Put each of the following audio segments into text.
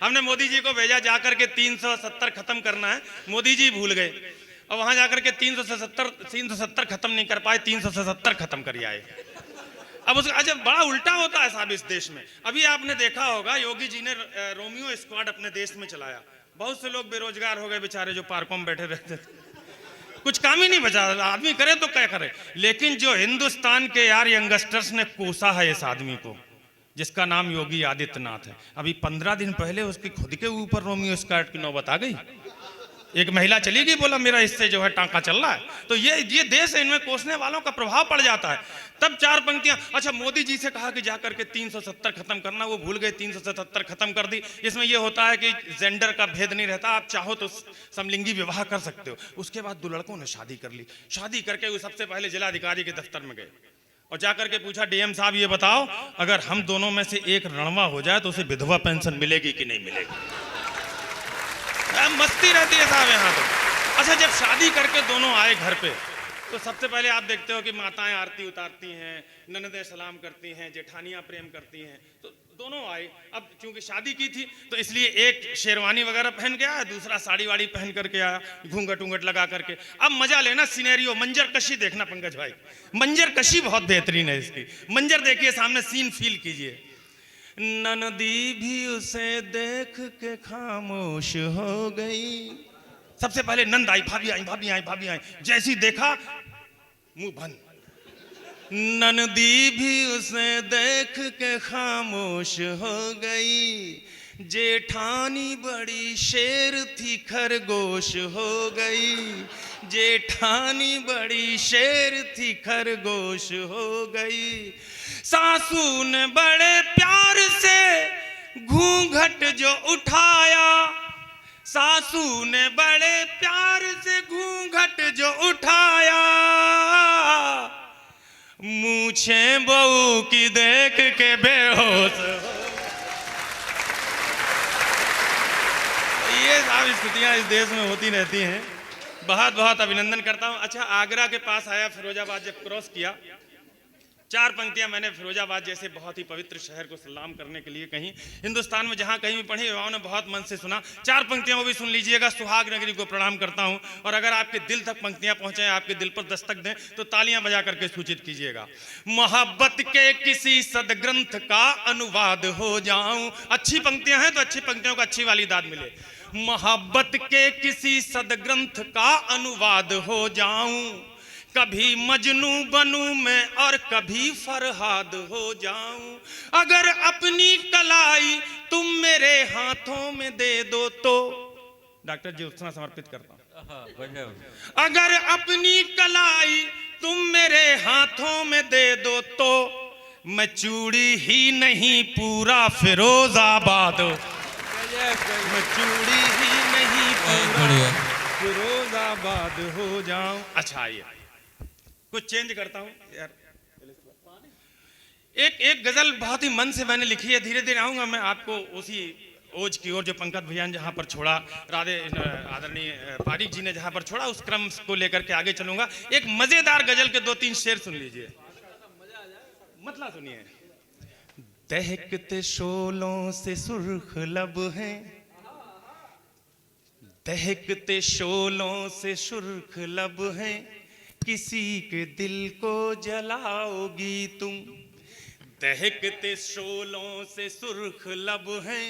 हमने मोदी जी को भेजा जाकर के 370 खत्म करना है, मोदी जी भूल गए और वहां जाकर के 370 खत्म नहीं कर पाए, 377 खत्म कर आए। अब उसका अच्छा बड़ा उल्टा होता है साहब इस देश में। अभी आपने देखा होगा योगी जी ने रोमियो स्क्वाड अपने देश में चलाया, बहुत से लोग बेरोजगार हो गए बेचारे जो पार्कों में बैठे रहते थे, कुछ काम ही नहीं बचा, आदमी करे तो क्या करे। लेकिन जो हिंदुस्तान के यार यंगस्टर्स ने कोसा है इस आदमी को, जिसका नाम योगी आदित्यनाथ है, अभी 15 दिन पहले उसकी खुद के ऊपर रोमियो स्क्वाड की नौबत आ गई। एक महिला चली गई, बोला मेरा इससे जो है टांका चल रहा है। तो ये देश है, इनमें कोसने वालों का प्रभाव पड़ जाता है। तब 4 पंक्तियां, अच्छा मोदी जी से कहा कि जाकर के 370 खत्म करना, वो भूल गए, 377 खत्म कर दी। इसमें यह होता है कि जेंडर का भेद नहीं रहता, आप चाहो तो समलिंगी विवाह कर सकते हो। उसके बाद 2 लड़कों ने शादी कर ली, शादी करके वो सबसे पहले जिलाधिकारी के दफ्तर में गए और जाकर के पूछा, डीएम साहब ये बताओ अगर हम दोनों में से एक रणवा हो जाए तो उसे विधवा पेंशन मिलेगी कि नहीं मिलेगी। मस्ती रहती है साहब यहाँ तो। अच्छा जब शादी करके दोनों आए घर पे, तो सबसे पहले आप देखते हो कि माताएं आरती उतारती हैं, ननदें सलाम करती हैं, जेठानियां प्रेम करती हैं। तो दोनों आए, अब चूंकि शादी की थी तो इसलिए एक शेरवानी वगैरह पहन के आया, दूसरा साड़ी वाड़ी पहन करके आया, घूंघट उंगट लगा करके। अब मजा लेना, सिनेरियो मंजर कशी देखना पंकज भाई, मंजर कशी बहुत बेहतरीन है इसकी। मंजर देखिए सामने, सीन फील कीजिए। ननदी भी उसे देख के खामोश हो गई। सबसे पहले नंद आई, भाभी आई, भाभी आई, भाभी आई, जैसी देखा मुंह बंद। ननदी भी उसे देख के खामोश हो गई, जेठानी बड़ी शेर थी खरगोश हो गई, जेठानी बड़ी शेर थी खरगोश हो गई। सासू ने बड़े प्यार से घूंघट जो उठाया, सासू ने बड़े प्यार से घूंघट जो उठाया, मूछे बहू की देख के बेहोश। ये सारी स्थितियां इस देश में होती रहती हैं। बहुत बहुत अभिनंदन करता हूं। अच्छा आगरा के पास आया, फिरोजाबाद जब क्रॉस किया, 4 पंक्तियां मैंने फिरोजाबाद जैसे बहुत ही पवित्र शहर को सलाम करने के लिए कहीं, हिंदुस्तान में जहां कहीं भी पढ़ी, युवाओं ने बहुत मन से सुना। 4 पंक्तियां वो भी सुन लीजिएगा। सुहाग नगरी को प्रणाम करता हूं, और अगर आपके दिल तक पंक्तियां पहुंचे, आपके दिल पर दस्तक दें, तो तालियां बजा करके सूचित कीजिएगा। मोहब्बत के किसी सदग्रंथ का अनुवाद हो जाऊं। अच्छी पंक्तियां हैं तो अच्छी पंक्तियों को अच्छी वाली दाद मिले। मोहब्बत के किसी सदग्रंथ का अनुवाद हो जाऊं, कभी मजनू बनूं मैं और कभी फरहाद हो जाऊं। अगर अपनी कलाई तुम मेरे हाथों में दे दो तो, डॉक्टर जी उतना समर्पित करता हूं। अगर अपनी कलाई तुम मेरे हाथों में दे दो तो, मैं चूड़ी ही नहीं पूरा फिरोजाबाद, मैं चूड़ी ही नहीं पूरा फिरोजाबाद हो जाऊं। अच्छा आइए कुछ चेंज करता हूं यार। एक गजल बहुत ही मन से मैंने लिखी है, धीरे धीरे आऊंगा मैं आपको उसी ओज की ओर जो पंकज भैया ने जहां पर छोड़ा, राधे आदरणीय पारिक जी ने जहां पर छोड़ा, उस क्रम को लेकर के आगे चलूंगा। एक मजेदार गजल के 2-3 शेर सुन लीजिए, मतलब सुनिए। दहकते शोलों से सुर्ख लब हैं, दहकते शोलों से सुर्ख लब हैं, किसी के दिल को जलाओगी तुम। दहकते शोलों से सुर्ख लब हैं,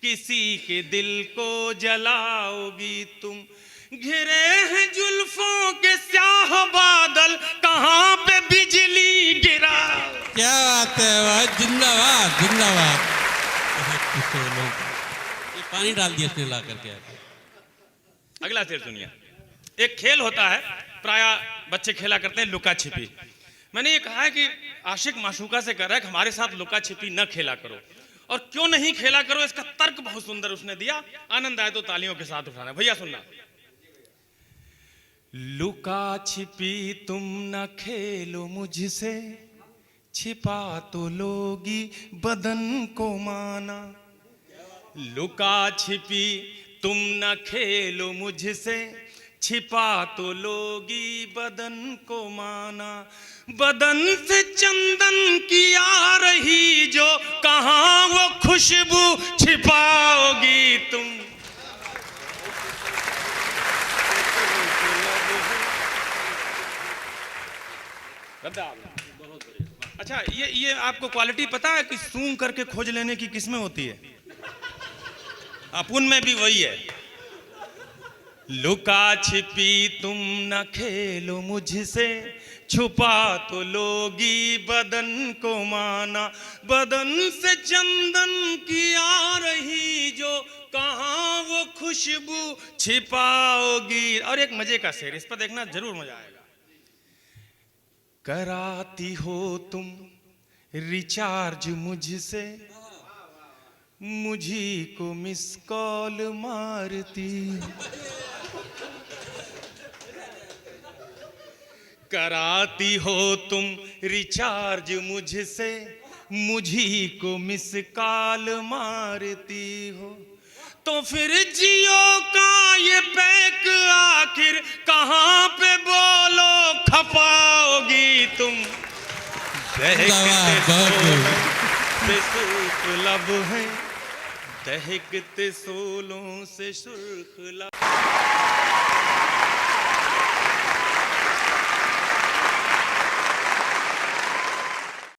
किसी के दिल को जलाओगी तुम। घिरे हैं जुल्फों के स्याह बादल, कहां पे बिजली गिरा। क्या बात है, वाह जिंदाबाद जिंदाबाद। ये पानी डाल दिया इसने ला करके। अगला शेर सुनिए। एक खेल होता है, प्राय बच्चे खेला करते हैं, लुका छिपी। मैंने ये कहा है कि आशिक माशूका से कह रहा है कि हमारे साथ लुका छिपी न खेला करो, और क्यों नहीं खेला करो इसका तर्क बहुत सुंदर उसने दिया। आनंद आए तो तालियों के साथ उठाना। भैया सुनना। लुका छिपी तुम न खेलो मुझसे, छिपा तो लोगी बदन को माना। लुका छिपी तुम न खेलो मुझसे, छिपा तो लोगी बदन को माना, बदन से चंदन की आ रही जो, कहाँ वो खुशबू छिपाओगी तुम। अच्छा, ये आपको क्वालिटी पता है कि सूंघ करके खोज लेने की किसमें होती है? अपुन में भी वही है। लुका छिपी तुम न खेलो मुझसे, छुपा तो लोगी बदन को माना, बदन से चंदन की आ रही जो, कहाँ वो खुशबू छिपाओगी। और एक मजे का शेर, इस पर देखना जरूर मजा आएगा। कराती हो तुम रिचार्ज मुझसे, मुझी को मिस कॉल मारती। कराती हो तुम रिचार्ज मुझसे, मुझी को मिस कॉल मारती हो, तो फिर जियो का ये पैक आखिर कहाँ पे बोलो खपाओगी तुम। सुर्ख लब है, दहकते सोलों से सुर्ख लब।